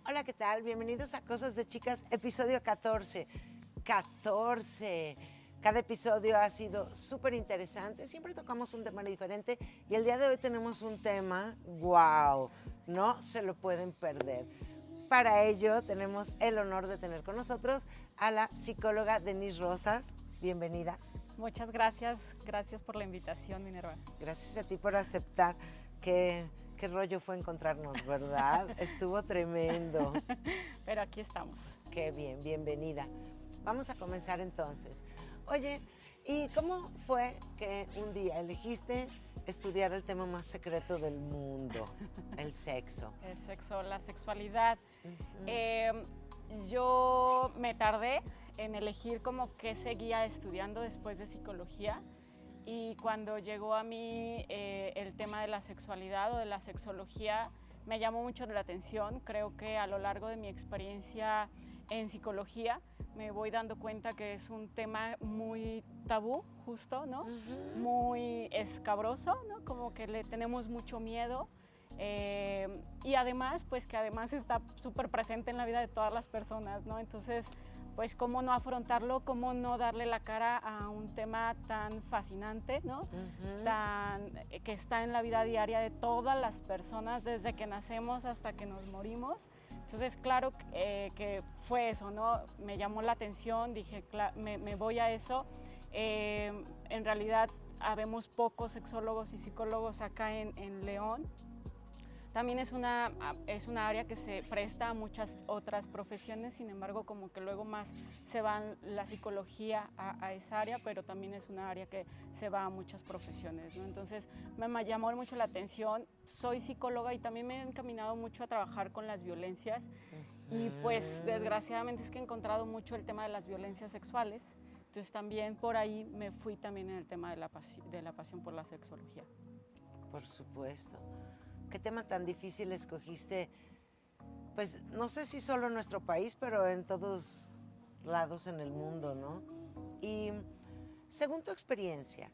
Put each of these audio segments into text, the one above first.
Hola, ¿qué tal? Bienvenidos a Cosas de Chicas, episodio 14. 14. Cada episodio ha sido súper interesante. Siempre tocamos un tema diferente y el día de hoy tenemos un tema, wow, no se lo pueden perder. Para ello tenemos el honor de tener con nosotros a la psicóloga Denise Rosas. Bienvenida. Muchas gracias, gracias por la invitación, Minerva. Gracias a ti por aceptar. Qué rollo fue encontrarnos, ¿verdad? Estuvo tremendo. Pero aquí estamos. Qué bien, bienvenida. Vamos a comenzar entonces. Oye, ¿y cómo fue que un día elegiste estudiar el tema más secreto del mundo, el sexo? El sexo, la sexualidad. Yo me tardé en elegir como qué seguía estudiando después de psicología. Y cuando llegó a mí el tema de la sexualidad o de la sexología, me llamó mucho la atención. Creo que a lo largo de mi experiencia en psicología me voy dando cuenta que es un tema muy tabú, justo, ¿no? Muy escabroso, ¿no? Como que le tenemos mucho miedo. Y además, pues que además está súper presente en la vida de todas las personas, ¿no? Entonces, pues cómo no afrontarlo, cómo no darle la cara a un tema tan fascinante, ¿no? Que está en la vida diaria de todas las personas desde que nacemos hasta que nos morimos. Entonces, claro que fue eso, ¿no? Me llamó la atención, dije, me voy a eso. En realidad, habemos pocos sexólogos y psicólogos acá en León. También es una área que se presta a muchas otras profesiones, sin embargo, como que luego más se va la psicología a esa área, pero también es una área que se va a muchas profesiones, ¿no? Entonces, me llamó mucho la atención. Soy psicóloga y también me he encaminado mucho a trabajar con las violencias. Y pues, desgraciadamente, es que he encontrado mucho el tema de las violencias sexuales. Entonces, también por ahí me fui también en el tema de la pasión por la sexología. Por supuesto. ¿Qué tema tan difícil escogiste? Pues no sé si solo en nuestro país, pero en todos lados en el mundo, ¿no? Y según tu experiencia,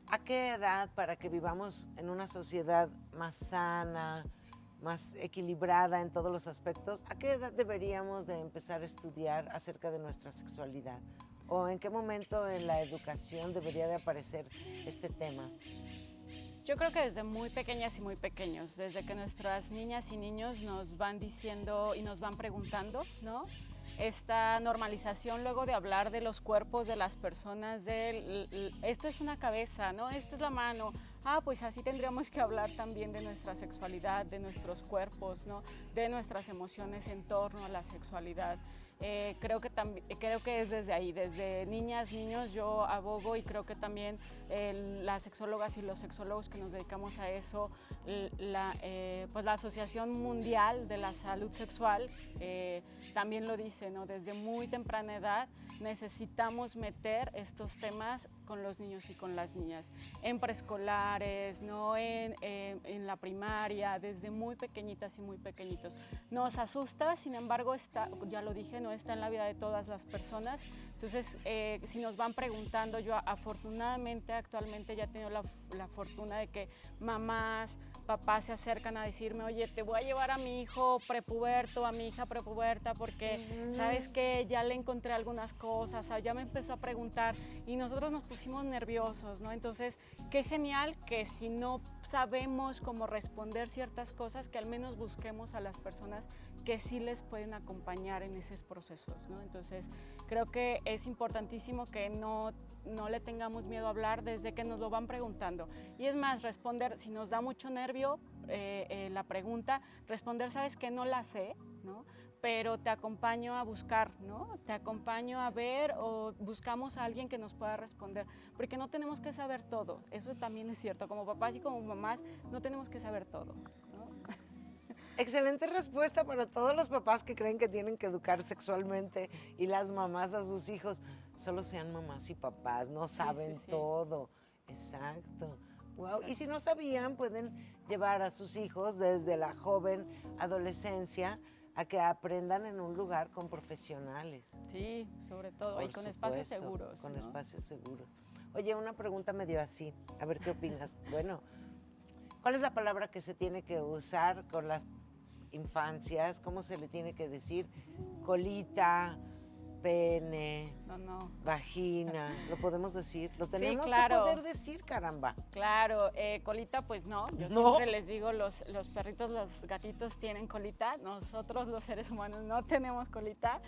¿a qué edad, para que vivamos en una sociedad más sana, más equilibrada en todos los aspectos, a qué edad deberíamos de empezar a estudiar acerca de nuestra sexualidad? ¿O en qué momento en la educación debería de aparecer este tema? Yo creo que desde muy pequeñas y muy pequeños, desde que nuestras niñas y niños nos van diciendo y nos van preguntando, ¿no? Esta normalización luego de hablar de los cuerpos de las personas, esto es una cabeza, ¿no? Esto es la mano. Pues así tendríamos que hablar también de nuestra sexualidad, de nuestros cuerpos, ¿no? De nuestras emociones en torno a la sexualidad. Creo que es desde ahí, desde niñas, niños, yo abogo y creo que también las sexólogas y los sexólogos que nos dedicamos a eso, pues la Asociación Mundial de la Salud Sexual también lo dice, ¿no? Desde muy temprana edad necesitamos meter estos temas con los niños y con las niñas, en preescolares, ¿no? En la primaria, desde muy pequeñitas y muy pequeñitos. Nos asusta, sin embargo, ya lo dije, no está en la vida de todas las personas. Entonces, si nos van preguntando, yo afortunadamente actualmente ya he tenido la fortuna de que mamás, papás se acercan a decirme, oye, te voy a llevar a mi hijo prepuberto, a mi hija prepuberta, porque sabes que ya le encontré algunas cosas, ya me empezó a preguntar y nosotros nos pusimos nerviosos, ¿no? Entonces, qué genial que si no sabemos cómo responder ciertas cosas, que al menos busquemos a las personas que sí les pueden acompañar en esos procesos, ¿no? Entonces, creo que es importantísimo que no le tengamos miedo a hablar desde que nos lo van preguntando. Y es más, responder, si nos da mucho nervio la pregunta, responder, sabes que no la sé, ¿no? Pero te acompaño a buscar, ¿no? Te acompaño a ver o buscamos a alguien que nos pueda responder, porque no tenemos que saber todo, eso también es cierto, como papás y como mamás no tenemos que saber todo, ¿no? Excelente respuesta para todos los papás que creen que tienen que educar sexualmente y las mamás a sus hijos. Solo sean mamás y papás, no saben Sí. todo. Exacto. Wow. Exacto. Y si no sabían, pueden llevar a sus hijos desde la joven adolescencia a que aprendan en un lugar con profesionales. Sí, sobre todo, Por y con supuesto, espacios seguros. Con ¿no? espacios seguros. Oye, una pregunta medio así, a ver qué opinas. Bueno, ¿cuál es la palabra que se tiene que usar con las infancias, ¿cómo se le tiene que decir? Colita, pene, No. vagina, ¿lo podemos decir? Lo tenemos claro. que poder decir, caramba. Claro, colita pues no, yo No. siempre les digo, los perritos, los gatitos tienen colita, nosotros los seres humanos no tenemos colita,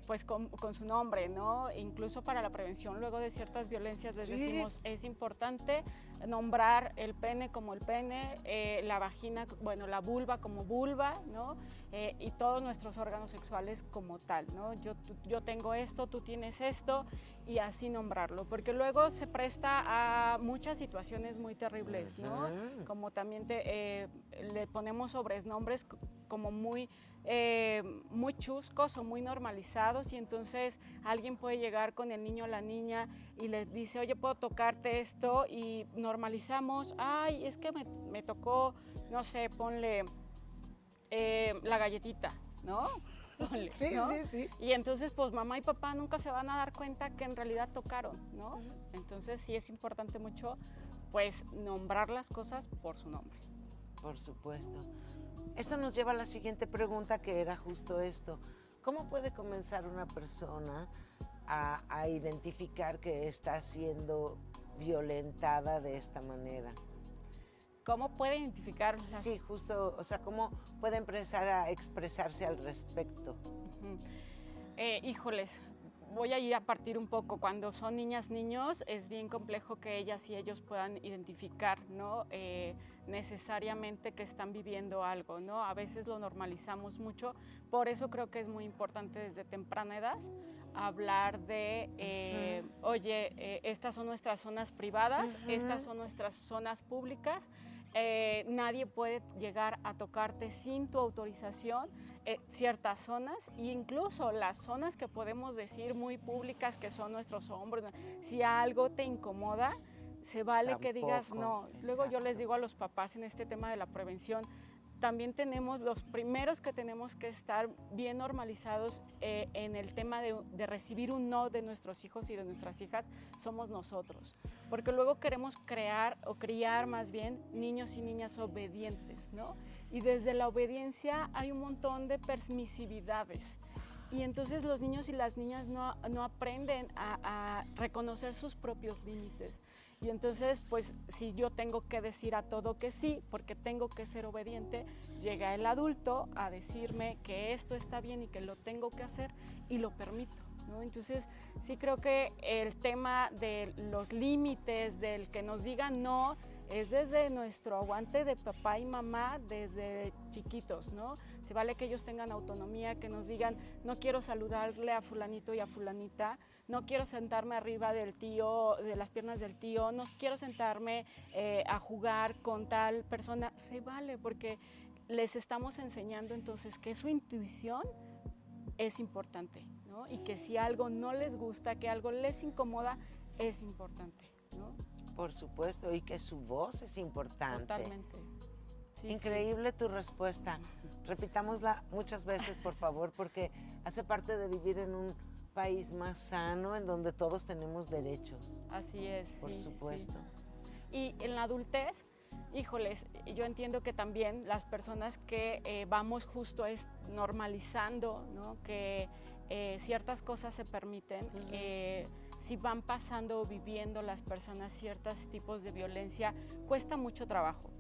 pues con su nombre, ¿no? Incluso para la prevención luego de ciertas violencias les decimos, es importante nombrar el pene como el pene, la vagina, bueno, la vulva como vulva, ¿no? Y todos nuestros órganos sexuales como tal, ¿no? Yo tengo esto, tú tienes esto, y así nombrarlo, porque luego se presta a muchas situaciones muy terribles, ¿no? Como también le ponemos sobrenombres como muy chuscos o muy normalizados, y entonces alguien puede llegar con el niño o la niña y le dice, oye, ¿puedo tocarte esto? Y normalizamos, ay, es que me tocó, no sé, ponle la galletita, ¿no? Ponle, Sí, ¿no? sí. Y entonces, pues mamá y papá nunca se van a dar cuenta que en realidad tocaron, ¿no? Entonces sí es importante mucho, pues, nombrar las cosas por su nombre. Por supuesto. Esto nos lleva a la siguiente pregunta, que era justo esto. ¿Cómo puede comenzar una persona a identificar que está siendo violentada de esta manera? ¿Cómo puede identificar? Sí, justo, o sea, ¿cómo puede empezar a expresarse al respecto? Híjoles, voy a ir a partir un poco. Cuando son niñas, niños, es bien complejo que ellas y ellos puedan identificar, ¿no? Necesariamente que están viviendo algo, ¿no? A veces lo normalizamos mucho, por eso creo que es muy importante desde temprana edad hablar de, oye, estas son nuestras zonas privadas, estas son nuestras zonas públicas, nadie puede llegar a tocarte sin tu autorización, ciertas zonas, e incluso las zonas que podemos decir muy públicas, que son nuestros hombros, si algo te incomoda, se vale que digas no. Luego yo les digo a los papás en este tema de la prevención, también tenemos, los primeros que tenemos que estar bien normalizados en el tema de recibir un no de nuestros hijos y de nuestras hijas, somos nosotros. Porque luego queremos crear o criar más bien niños y niñas obedientes, ¿no? Y desde la obediencia hay un montón de permisividades. Y entonces los niños y las niñas no aprenden a reconocer sus propios límites. Y entonces, pues, si yo tengo que decir a todo que sí, porque tengo que ser obediente, llega el adulto a decirme que esto está bien y que lo tengo que hacer y lo permito, ¿no? Entonces, sí creo que el tema de los límites, del que nos digan no, es desde nuestro aguante de papá y mamá desde chiquitos, ¿no? Se vale que ellos tengan autonomía, que nos digan, no quiero saludarle a fulanito y a fulanita, no quiero sentarme arriba del tío, de las piernas del tío, no quiero sentarme a jugar con tal persona. Se vale, porque les estamos enseñando entonces que su intuición es importante, ¿no? Y que si algo no les gusta, que algo les incomoda, es importante, ¿no? Por supuesto, y que su voz es importante. Totalmente. Sí, increíble tu respuesta. Repitámosla muchas veces, por favor, porque hace parte de vivir en un país más sano, en donde todos tenemos derechos. Así es. Por supuesto. Sí. Y en la adultez, híjoles, yo entiendo que también las personas que vamos justo normalizando, ¿no? Que ciertas cosas se permiten, si van pasando o viviendo las personas ciertos tipos de violencia, cuesta mucho trabajo.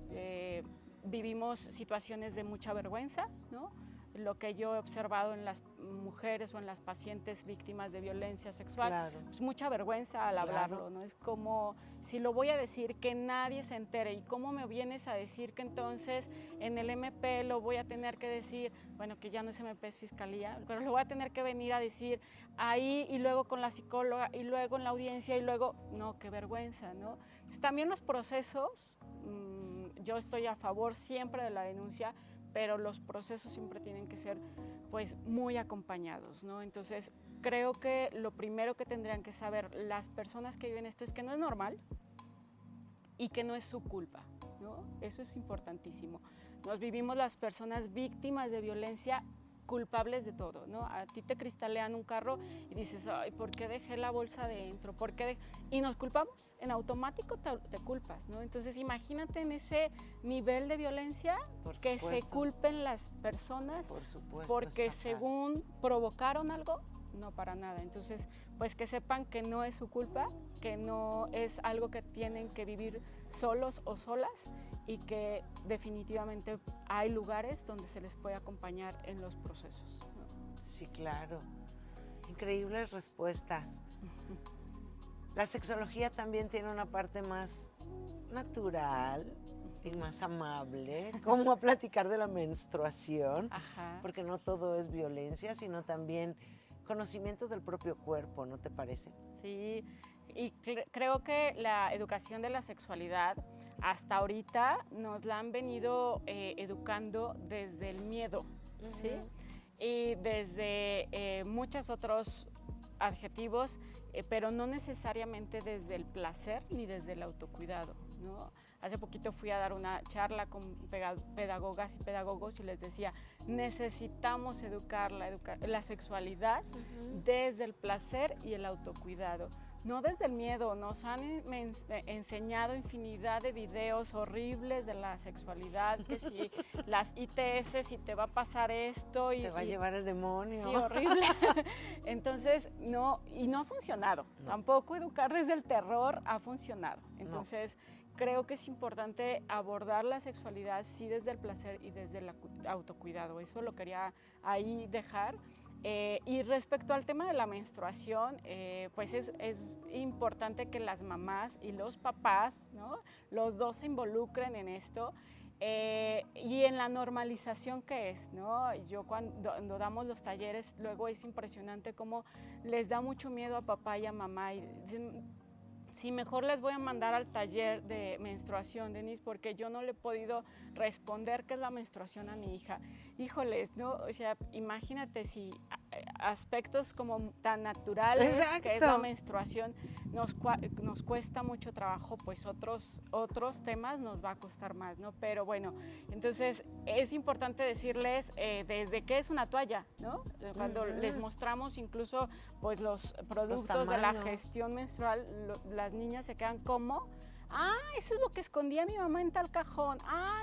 Vivimos situaciones de mucha vergüenza, ¿no? Lo que yo he observado en las mujeres o en las pacientes víctimas de violencia sexual, pues mucha vergüenza al hablarlo, ¿no? Es como, si lo voy a decir, que nadie se entere, y cómo me vienes a decir que entonces en el MP lo voy a tener que decir, bueno, que ya no es MP, es Fiscalía, pero lo voy a tener que venir a decir ahí, y luego con la psicóloga, y luego en la audiencia, y luego, no, qué vergüenza, ¿no? Entonces, también los procesos, yo estoy a favor siempre de la denuncia, pero los procesos siempre tienen que ser, pues, muy acompañados, ¿no? Entonces, creo que lo primero que tendrían que saber las personas que viven esto es que no es normal y que no es su culpa, ¿no? Eso es importantísimo. Nos vivimos las personas víctimas de viencia culpables de todo, ¿no? A ti te cristalean un carro y dices, ay, ¿por qué dejé la bolsa adentro? Y nos culpamos, en automático te culpas, ¿no? Entonces imagínate en ese nivel de violencia que se culpen las personas porque según provocaron algo, no, para nada. Entonces, pues que sepan que no es su culpa, que no es algo que tienen que vivir solos o solas y que definitivamente hay lugares donde se les puede acompañar en los procesos, ¿no? Sí, claro. Increíbles respuestas. La sexología también tiene una parte más natural y más amable, como a platicar de la menstruación, Ajá. porque no todo es violencia, sino también conocimiento del propio cuerpo, ¿no te parece? Sí, y creo que la educación de la sexualidad hasta ahorita nos la han venido educando desde el miedo, ¿sí? Y desde muchos otros adjetivos, pero no necesariamente desde el placer ni desde el autocuidado, ¿no? Hace poquito fui a dar una charla con pedagogas y pedagogos y les decía, necesitamos educar la sexualidad desde el placer y el autocuidado, no desde el miedo. Nos han enseñado infinidad de videos horribles de la sexualidad, que si las ITS, si te va a pasar esto. Te va a llevar el demonio. Sí, horrible. Entonces, no ha funcionado. No. Tampoco educar desde el terror ha funcionado. Entonces, creo que es importante abordar la sexualidad sí desde el placer y desde el autocuidado. Eso lo quería ahí dejar. Y respecto al tema de la menstruación, pues es importante que las mamás y los papás, ¿no? Los dos se involucren en esto y en la normalización que es, ¿no? Yo cuando damos los talleres, luego es impresionante cómo les da mucho miedo a papá y a mamá y dicen, sí, mejor les voy a mandar al taller de menstruación, Denise, porque yo no le he podido responder qué es la menstruación a mi hija. Híjoles, ¿no? O sea, imagínate si aspectos como tan naturales, exacto, que es la menstruación, nos cuesta mucho trabajo, pues otros temas nos va a costar más, ¿no? Pero bueno, entonces es importante decirles desde qué es una toalla, ¿no? Cuando les mostramos incluso pues los productos de la gestión menstrual, las niñas se quedan como, eso es lo que escondía mi mamá en tal cajón,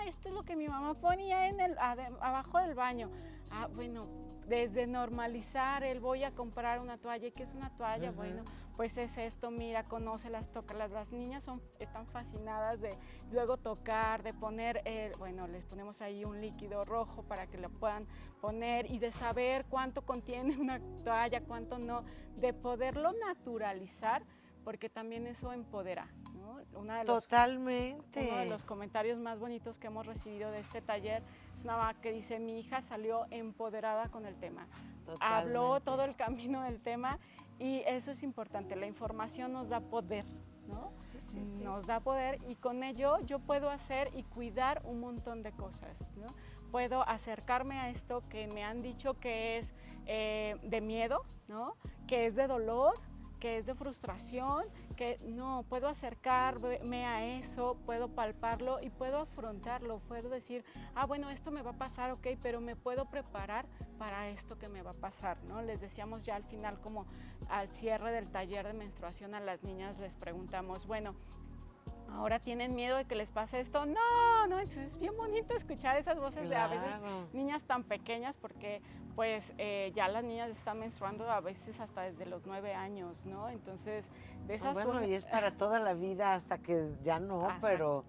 esto es lo que mi mamá ponía abajo del baño. Bueno, desde normalizar voy a comprar una toalla. ¿Qué es una toalla? Bueno, pues es esto, mira, conócelas, tócalas. Las niñas están fascinadas de luego tocar, de poner, les ponemos ahí un líquido rojo para que lo puedan poner y de saber cuánto contiene una toalla, cuánto no, de poderlo naturalizar, porque también eso empodera, ¿no? Totalmente. Uno de los comentarios más bonitos que hemos recibido de este taller es una mamá que dice, mi hija salió empoderada con el tema. Totalmente. Habló todo el camino del tema y eso es importante. La información nos da poder, ¿no? Sí. Nos da poder y con ello yo puedo hacer y cuidar un montón de cosas, ¿no? Puedo acercarme a esto que me han dicho que es de miedo, ¿no? Que es de dolor, que es de frustración, que no, puedo acercarme a eso, puedo palparlo y puedo afrontarlo, puedo decir, bueno, esto me va a pasar, ok, pero me puedo preparar para esto que me va a pasar, ¿no? Les decíamos ya al final, como al cierre del taller de menstruación, a las niñas les preguntamos, bueno, ¿ahora tienen miedo de que les pase esto? No, entonces es bien bonito escuchar esas voces de a veces niñas tan pequeñas porque pues ya las niñas están menstruando a veces hasta desde los 9 años, ¿no? Entonces, de esas y es para toda la vida hasta que ya no, pero...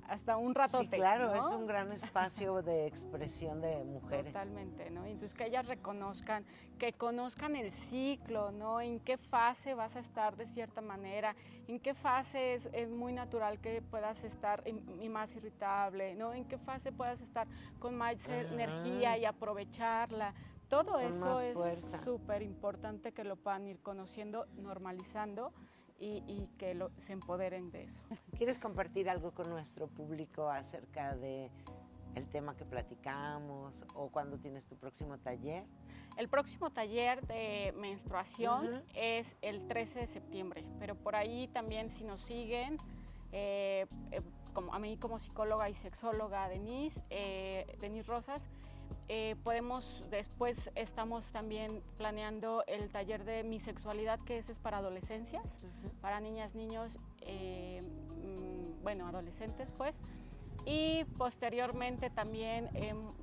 Hasta un ratote. Sí, claro, ¿no? Es un gran espacio de expresión de mujeres. Totalmente, ¿no? Entonces que ellas reconozcan, que conozcan el ciclo, ¿no? En qué fase vas a estar de cierta manera, en qué fase es muy natural que puedas estar más irritable, ¿no? En qué fase puedas estar con más energía y aprovecharla. Todo eso es súper importante que lo puedan ir conociendo, normalizando y que se empoderen de eso. ¿Quieres compartir algo con nuestro público acerca de el tema que platicamos o cuándo tienes tu próximo taller? El próximo taller de menstruación es el 13 de septiembre, pero por ahí también si nos siguen, como a mí como psicóloga y sexóloga Denise Rosas, Después estamos también planeando el taller de Mi Sexualidad, que ese es para adolescencias, para niñas, niños, adolescentes pues. Y posteriormente también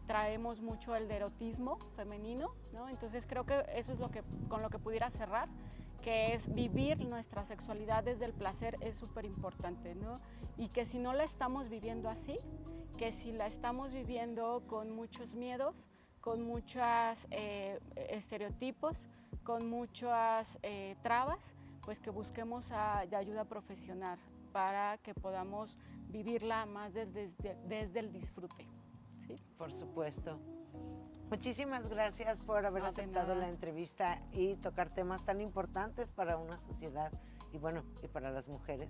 traemos mucho el de erotismo femenino, ¿no? Entonces creo que eso es con lo que pudiera cerrar, que es vivir nuestra sexualidad desde el placer es súper importante, ¿no? Y que si no la estamos viviendo así, que si la estamos viviendo con muchos miedos, con muchos estereotipos, con muchas trabas, pues que busquemos de ayuda profesional para que podamos vivirla más desde el disfrute, ¿sí? Por supuesto. Muchísimas gracias por haber aceptado la entrevista y tocar temas tan importantes para una sociedad y para las mujeres.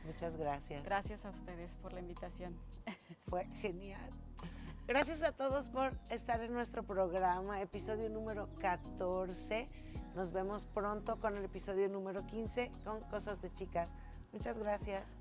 Muchas gracias. Gracias a ustedes por la invitación. Fue genial. Gracias a todos por estar en nuestro programa, episodio número 14. Nos vemos pronto con el episodio número 15 con Cosas de Chicas. Muchas gracias.